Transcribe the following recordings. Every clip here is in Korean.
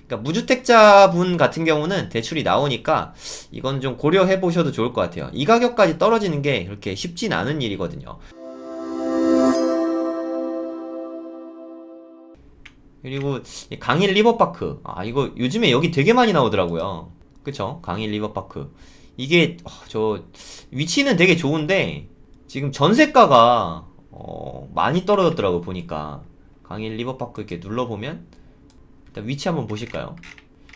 그러니까 무주택자분 같은 경우는 대출이 나오니까 이건 좀 고려해 보셔도 좋을 것 같아요. 이 가격까지 떨어지는 게 그렇게 쉽진 않은 일이거든요. 그리고 강일 리버파크, 이거 요즘에 여기 되게 많이 나오더라고요. 그쵸? 강일 리버파크. 이게 저 위치는 되게 좋은데 지금 전세가가 많이 떨어졌더라고 보니까. 강일 리버파크 이렇게 눌러보면 일단 위치 한번 보실까요?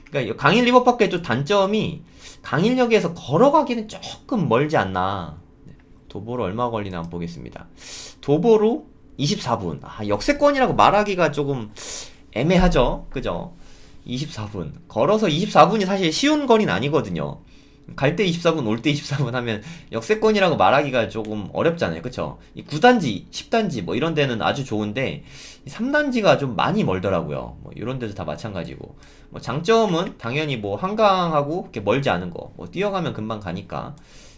그러니까 강일 리버파크의 좀 단점이 강일역에서 걸어가기는 조금 멀지 않나. 도보로 얼마 걸리나 한번 보겠습니다. 도보로 24분. 역세권이라고 말하기가 조금 애매하죠. 그죠? 24분. 걸어서 24분이 사실 쉬운 거리는 아니거든요. 갈 때 24분, 올 때 24분 하면 역세권이라고 말하기가 조금 어렵잖아요. 그쵸? 이 9단지, 10단지 뭐 이런 데는 아주 좋은데 3단지가 좀 많이 멀더라고요. 뭐 이런 데도 다 마찬가지고. 뭐 장점은 당연히 뭐 한강하고 이렇게 멀지 않은 거. 뭐 뛰어가면 금방 가니까.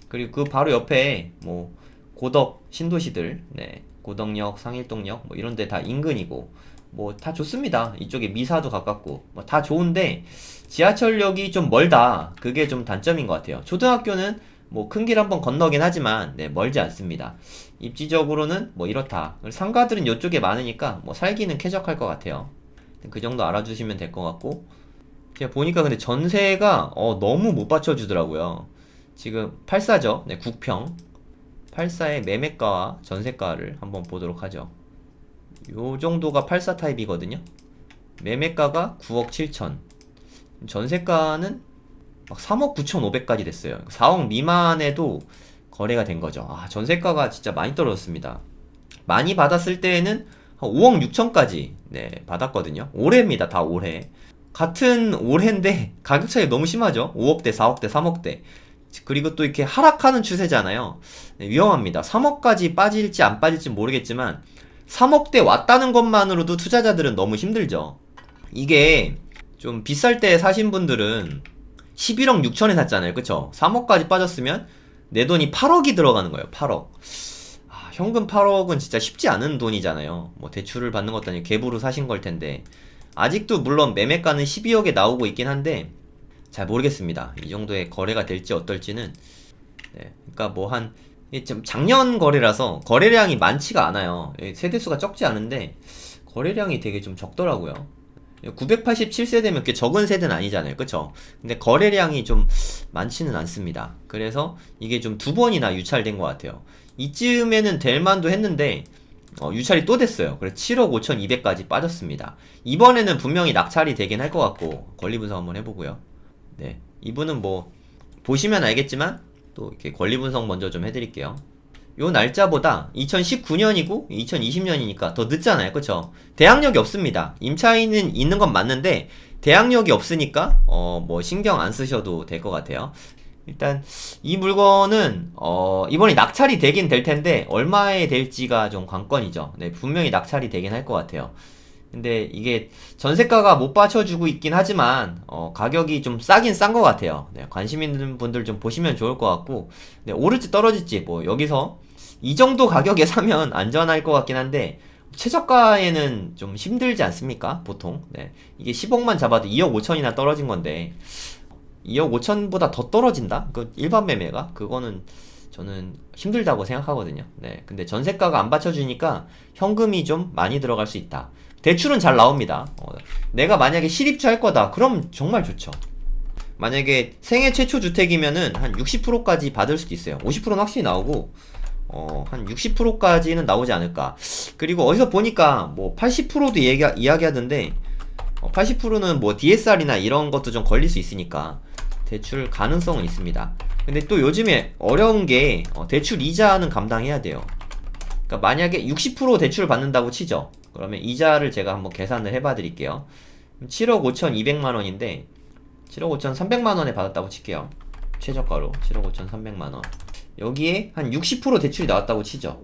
그리고 그 바로 옆에 뭐 고덕 신도시들, 네. 고덕역, 상일동역 뭐 이런 데 다 인근이고 뭐 다 좋습니다. 이쪽에 미사도 가깝고 뭐 다 좋은데 지하철역이 좀 멀다. 그게 좀 단점인 것 같아요. 초등학교는 뭐 큰 길 한번 건너긴 하지만 네, 멀지 않습니다. 입지적으로는 뭐 이렇다. 상가들은 이쪽에 많으니까 뭐 살기는 쾌적할 것 같아요. 그 정도 알아주시면 될 것 같고 제가 보니까 근데 전세가 너무 못 받쳐주더라고요. 지금 84죠. 네, 국평 84의 매매가와 전세가를 한번 보도록 하죠. 요 정도가 84 타입이거든요. 매매가가 9억 7천. 전세가는 막 3억 9천5백까지 됐어요. 4억 미만에도 거래가 된 거죠. 전세가가 진짜 많이 떨어졌습니다. 많이 받았을 때에는 한 5억 6천까지 네, 받았거든요. 올해입니다. 다 올해. 같은 올해인데 가격 차이 너무 심하죠. 5억대, 4억대, 3억대. 그리고 또 이렇게 하락하는 추세잖아요. 네, 위험합니다. 3억까지 빠질지 안 빠질지 모르겠지만 3억대 왔다는 것만으로도 투자자들은 너무 힘들죠. 이게 좀 비쌀 때 사신 분들은 11억 6천에 샀잖아요. 그쵸? 3억까지 빠졌으면 내 돈이 8억이 들어가는 거예요. 8억. 현금 8억은 진짜 쉽지 않은 돈이잖아요. 뭐 대출을 받는 것도 아니고 갭으로 사신 걸 텐데. 아직도 물론 매매가는 12억에 나오고 있긴 한데 잘 모르겠습니다. 이 정도의 거래가 될지 어떨지는. 네. 그러니까 뭐 한 좀 작년 거래라서 거래량이 많지가 않아요. 세대수가 적지 않은데 거래량이 되게 좀 적더라고요. 987세대면 꽤 적은 세대는 아니잖아요. 그쵸? 근데 거래량이 좀 많지는 않습니다. 그래서 이게 좀 두 번이나 유찰된 것 같아요. 이쯤에는 될 만도 했는데 유찰이 또 됐어요. 그래서 7억 5천2백까지 빠졌습니다. 이번에는 분명히 낙찰이 되긴 할 것 같고 권리 분석 한번 해보고요. 네, 이분은 뭐 보시면 알겠지만 또 이렇게 권리 분석 먼저 좀 해드릴게요. 요 날짜보다 2019년이고 2020년이니까 더 늦잖아요. 그쵸? 대항력이 없습니다. 임차인은 있는 건 맞는데 대항력이 없으니까 뭐 신경 안 쓰셔도 될 것 같아요. 일단 이 물건은 이번에 낙찰이 되긴 될 텐데 얼마에 될지가 좀 관건이죠. 네, 분명히 낙찰이 되긴 할 것 같아요. 근데 이게 전세가가 못 받쳐주고 있긴 하지만 가격이 좀 싸긴 싼 것 같아요. 네, 관심 있는 분들 좀 보시면 좋을 것 같고 네, 오를지 떨어질지 뭐 여기서 이 정도 가격에 사면 안전할 것 같긴 한데 최저가에는 좀 힘들지 않습니까? 보통 네, 이게 10억만 잡아도 2억 5천이나 떨어진 건데 2억 5천보다 더 떨어진다? 그 일반 매매가? 그거는 저는 힘들다고 생각하거든요. 네, 근데 전세가가 안 받쳐주니까 현금이 좀 많이 들어갈 수 있다. 대출은 잘 나옵니다. 내가 만약에 실입주 할 거다. 그럼 정말 좋죠. 만약에 생애 최초 주택이면은 한 60%까지 받을 수도 있어요. 50%는 확실히 나오고, 한 60%까지는 나오지 않을까. 그리고 어디서 보니까 뭐 80%도 이야기하던데, 80%는 뭐 DSR이나 이런 것도 좀 걸릴 수 있으니까 대출 가능성은 있습니다. 근데 또 요즘에 어려운 게 대출 이자는 감당해야 돼요. 그러니까 만약에 60% 대출을 받는다고 치죠. 그러면 이자를 제가 한번 계산을 해봐 드릴게요. 7억 5천2백만 원인데 7억 5천 3백만 원에 받았다고 칠게요. 최저가로 7억 5천 3백만 원. 여기에 한 60% 대출이 나왔다고 치죠.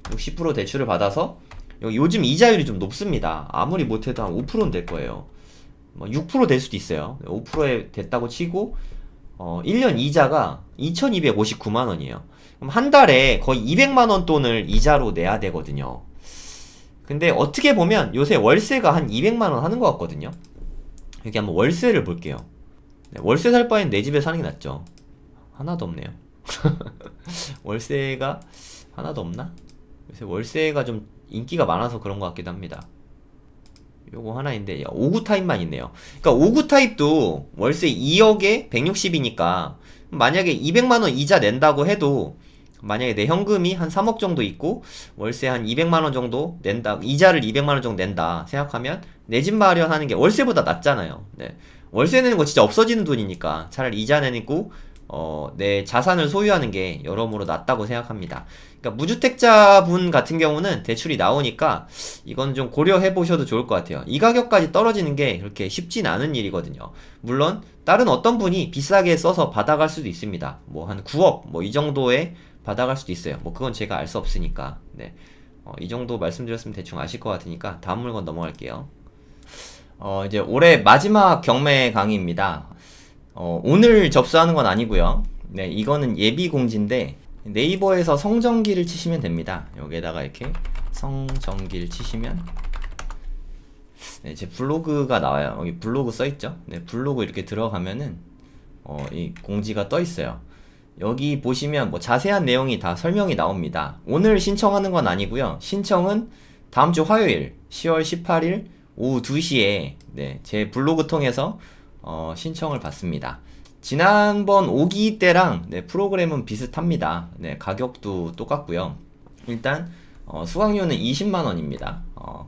60% 대출을 받아서 요즘 이자율이 좀 높습니다. 아무리 못해도 한 5%는 될 거예요. 뭐 6%될 수도 있어요. 5%에 됐다고 치고 1년 이자가 2,259만 원이에요. 그럼 한 달에 거의 200만 원 돈을 이자로 내야 되거든요. 근데 어떻게 보면 요새 월세가 한 200만 원 하는 것 같거든요. 여기 한번 월세를 볼게요. 네, 월세 살 바엔 내 집에 사는 게 낫죠. 하나도 없네요. 월세가 하나도 없나? 요새 월세가 좀 인기가 많아서 그런 것 같기도 합니다. 요거 하나인데 5구 타입만 있네요. 그러니까 5구 타입도 월세 2억에 160이니까 만약에 200만원 이자 낸다고 해도, 만약에 내 현금이 한 3억 정도 있고 월세 한 200만원 정도 낸다, 이자를 200만원 정도 낸다 생각하면 내 집 마련하는 게 월세보다 낫잖아요. 네. 월세 내는 거 진짜 없어지는 돈이니까 차라리 이자 내고 내 자산을 소유하는 게 여러모로 낫다고 생각합니다. 그러니까 무주택자분 같은 경우는 대출이 나오니까 이건 좀 고려해 보셔도 좋을 것 같아요. 이 가격까지 떨어지는 게 그렇게 쉽진 않은 일이거든요. 물론 다른 어떤 분이 비싸게 써서 받아갈 수도 있습니다. 뭐 한 9억 뭐 이 정도에 받아갈 수도 있어요. 뭐 그건 제가 알 수 없으니까. 네. 이 정도 말씀드렸으면 대충 아실 것 같으니까 다음 물건 넘어갈게요. 이제 올해 마지막 경매 강의입니다. 오늘 접수하는 건 아니고요. 네, 이거는 예비 공지인데 네이버에서 성정기를 치시면 됩니다. 여기에다가 이렇게 성정기를 치시면 네, 제 블로그가 나와요. 여기 블로그 써있죠. 네, 블로그 이렇게 들어가면은 이 공지가 떠 있어요. 여기 보시면 뭐 자세한 내용이 다 설명이 나옵니다. 오늘 신청하는 건 아니고요. 신청은 다음 주 화요일 10월 18일 오후 2시에 네, 제 블로그 통해서 신청을 받습니다. 지난번 5기 때랑 네, 프로그램은 비슷합니다. 네, 가격도 똑같고요. 일단 수강료는 20만원입니다.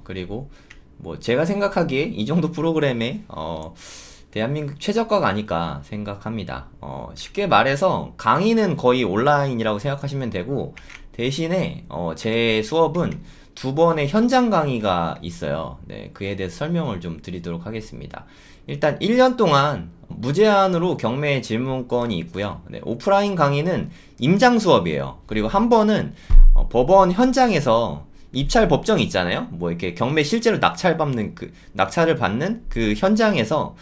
그리고 뭐 제가 생각하기에 이 정도 프로그램에 대한민국 최저가가 아닐까 생각합니다. 쉽게 말해서 강의는 거의 온라인이라고 생각하시면 되고, 대신에 제 수업은 2번의 현장 강의가 있어요. 네, 그에 대해서 설명을 좀 드리도록 하겠습니다. 일단 1년 동안 무제한으로 경매 질문권이 있고요. 네, 오프라인 강의는 임장 수업이에요. 그리고 한 번은 법원 현장에서 입찰 법정이 있잖아요. 뭐 이렇게 경매 실제로 낙찰을 받는 그 현장에서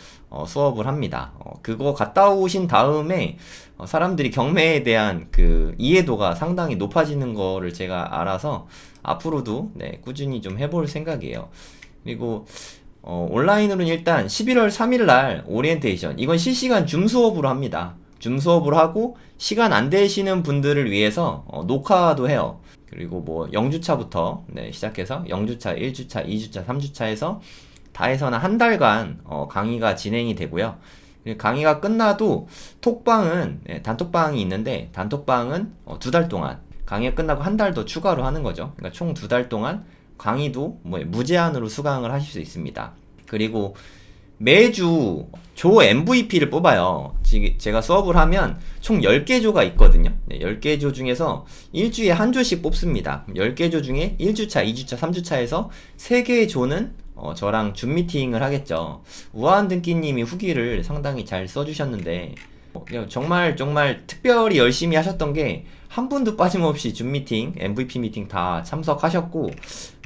수업을 합니다. 그거 갔다 오신 다음에 사람들이 경매에 대한 그 이해도가 상당히 높아지는 거를 제가 알아서 앞으로도 네, 꾸준히 좀 해볼 생각이에요. 그리고 온라인으로는 일단 11월 3일 날 오리엔테이션, 이건 실시간 줌 수업으로 합니다. 줌 수업을 하고 시간 안 되시는 분들을 위해서 녹화도 해요. 그리고 뭐 0주차부터 네, 시작해서 0주차, 1주차, 2주차, 3주차에서 다 해서는 한 달간 강의가 진행이 되고요. 강의가 끝나도 톡방은 네, 단톡방이 있는데, 단톡방은 2달 동안, 강의가 끝나고 한 달 더 추가로 하는 거죠. 그러니까 총 2달 동안 강의도 뭐 무제한으로 수강을 하실 수 있습니다. 그리고 매주 조 MVP를 뽑아요. 제가 수업을 하면 총 10개 조가 있거든요. 네, 10개 조 중에서 일주일에 한 조씩 뽑습니다. 10개 조 중에 1주차, 2주차, 3주차에서 3개의 조는 저랑 줌 미팅을 하겠죠. 우아한 등기님이 후기를 상당히 잘 써주셨는데 정말 특별히 열심히 하셨던 게, 한 분도 빠짐없이 줌 미팅, MVP 미팅 다 참석하셨고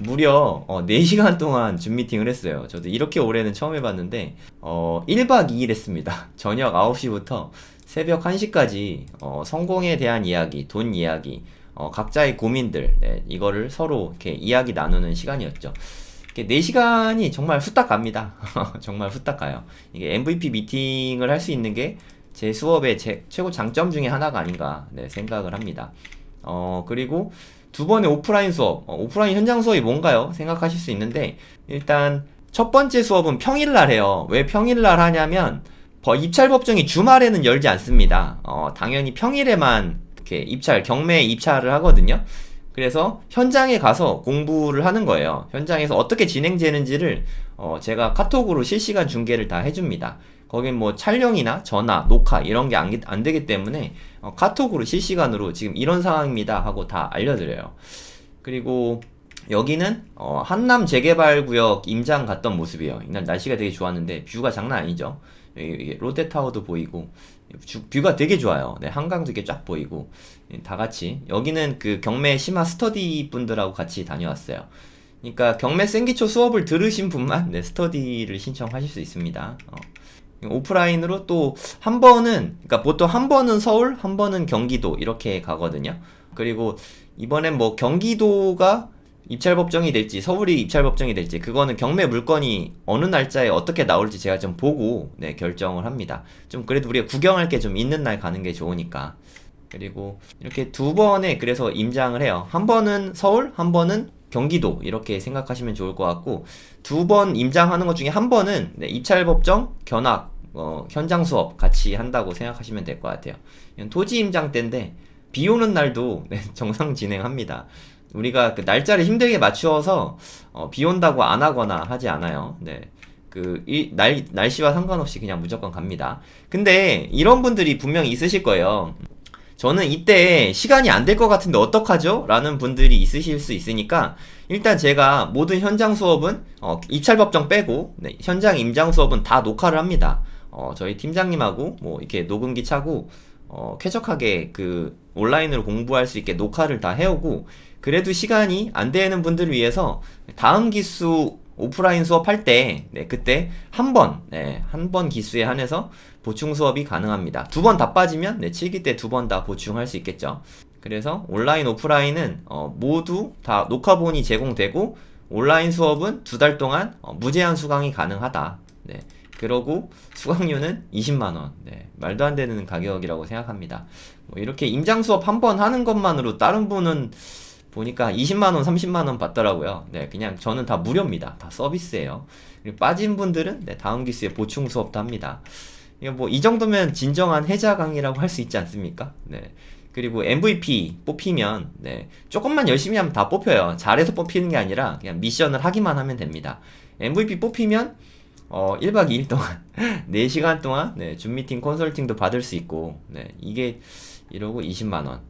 무려 4시간 동안 줌 미팅을 했어요. 저도 이렇게 오래는 처음 해봤는데 1박 2일 했습니다. 저녁 9시부터 새벽 1시까지 성공에 대한 이야기, 돈 이야기, 각자의 고민들, 네, 이거를 서로 이렇게 이야기 나누는 시간이었죠. 4시간이 정말 후딱 갑니다. 정말 후딱 가요. 이게 MVP 미팅을 할 수 있는 게 제 수업의 최고 장점 중에 하나가 아닌가 네, 생각을 합니다. 그리고 2번의 오프라인 수업, 오프라인 현장 수업이 뭔가요? 생각하실 수 있는데, 일단 첫 번째 수업은 평일날 해요. 왜 평일날 하냐면 입찰 법정이 주말에는 열지 않습니다. 당연히 평일에만 이렇게 경매 입찰을 하거든요. 그래서 현장에 가서 공부를 하는 거예요. 현장에서 어떻게 진행되는지를 제가 카톡으로 실시간 중계를 다 해줍니다. 거긴 뭐 촬영이나 전화, 녹화 이런 게 안 되기 때문에 카톡으로 실시간으로 지금 이런 상황입니다 하고 다 알려드려요. 그리고 여기는 한남 재개발구역 임장 갔던 모습이에요. 이날 날씨가 되게 좋았는데 뷰가 장난 아니죠. 여기 롯데타워도 보이고 뷰가 되게 좋아요. 네, 한강도 이렇게 쫙 보이고 다 같이, 여기는 그 경매 심화 스터디 분들하고 같이 다녀왔어요. 그러니까 경매 생기초 수업을 들으신 분만 네, 스터디를 신청하실 수 있습니다. 오프라인으로 또 한 번은, 그러니까 보통 한 번은 서울, 한 번은 경기도 이렇게 가거든요. 그리고 이번엔 뭐 경기도가 입찰법정이 될지 서울이 입찰법정이 될지 그거는 경매 물건이 어느 날짜에 어떻게 나올지 제가 좀 보고 네, 결정을 합니다. 좀 그래도 우리가 구경할 게 좀 있는 날 가는 게 좋으니까. 그리고 이렇게 두 번에 그래서 임장을 해요. 한 번은 서울, 한 번은 경기도 이렇게 생각하시면 좋을 것 같고 두 번 임장하는 것 중에 한 번은 네, 입찰법정, 견학, 현장 수업 같이 한다고 생각하시면 될 것 같아요. 이건 토지 임장 때인데 비 오는 날도 네, 정상 진행합니다. 우리가 그 날짜를 힘들게 맞추어서 비 온다고 안 하거나 하지 않아요. 네. 날씨와 상관없이 그냥 무조건 갑니다. 근데 이런 분들이 분명히 있으실 거예요. 저는 이때 시간이 안 될 것 같은데 어떡하죠? 라는 분들이 있으실 수 있으니까 일단 제가 모든 현장 수업은 입찰법정 빼고 네, 현장 임장 수업은 다 녹화를 합니다. 저희 팀장님하고 뭐 이렇게 녹음기 차고 쾌적하게 그 온라인으로 공부할 수 있게 녹화를 다 해오고 그래도 시간이 안 되는 분들을 위해서 다음 기수 오프라인 수업할 때, 네, 그때 한 번 기수에 한해서 보충 수업이 가능합니다. 두 번 다 빠지면, 네, 7기 때 두 번 다 보충할 수 있겠죠. 그래서 온라인, 오프라인은, 모두 다 녹화본이 제공되고, 온라인 수업은 두 달 동안 무제한 수강이 가능하다. 네. 그러고 수강료는 20만원. 네. 말도 안 되는 가격이라고 생각합니다. 뭐 이렇게 임장 수업 한 번 하는 것만으로 다른 분은 보니까 20만원, 30만원 받더라고요. 네, 그냥 저는 다 무료입니다. 다 서비스예요. 그리고 빠진 분들은 네, 다음 기수에 보충 수업도 합니다. 이거 뭐 이 정도면 진정한 해자 강의라고 할 수 있지 않습니까? 네. 그리고 MVP 뽑히면 네, 조금만 열심히 하면 다 뽑혀요. 잘해서 뽑히는 게 아니라 그냥 미션을 하기만 하면 됩니다. MVP 뽑히면 1박 2일 동안 4시간 동안 네, 줌 미팅 컨설팅도 받을 수 있고 네, 이게 이러고 20만원.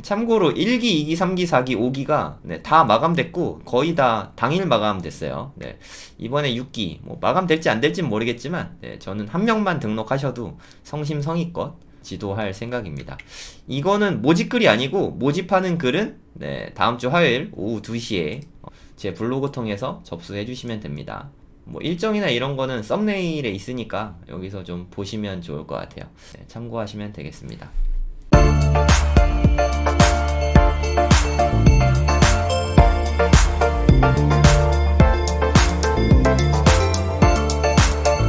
참고로 1기, 2기, 3기, 4기, 5기가 네, 다 마감됐고 거의 다 당일 마감됐어요. 네, 이번에 6기 뭐 마감될지 안 될지는 모르겠지만 네, 저는 한 명만 등록하셔도 성심성의껏 지도할 생각입니다. 이거는 모집글이 아니고 모집하는 글은 네, 다음 주 화요일 오후 2시에 제 블로그 통해서 접수해 주시면 됩니다. 뭐 일정이나 이런 거는 썸네일에 있으니까 여기서 좀 보시면 좋을 것 같아요. 네, 참고하시면 되겠습니다.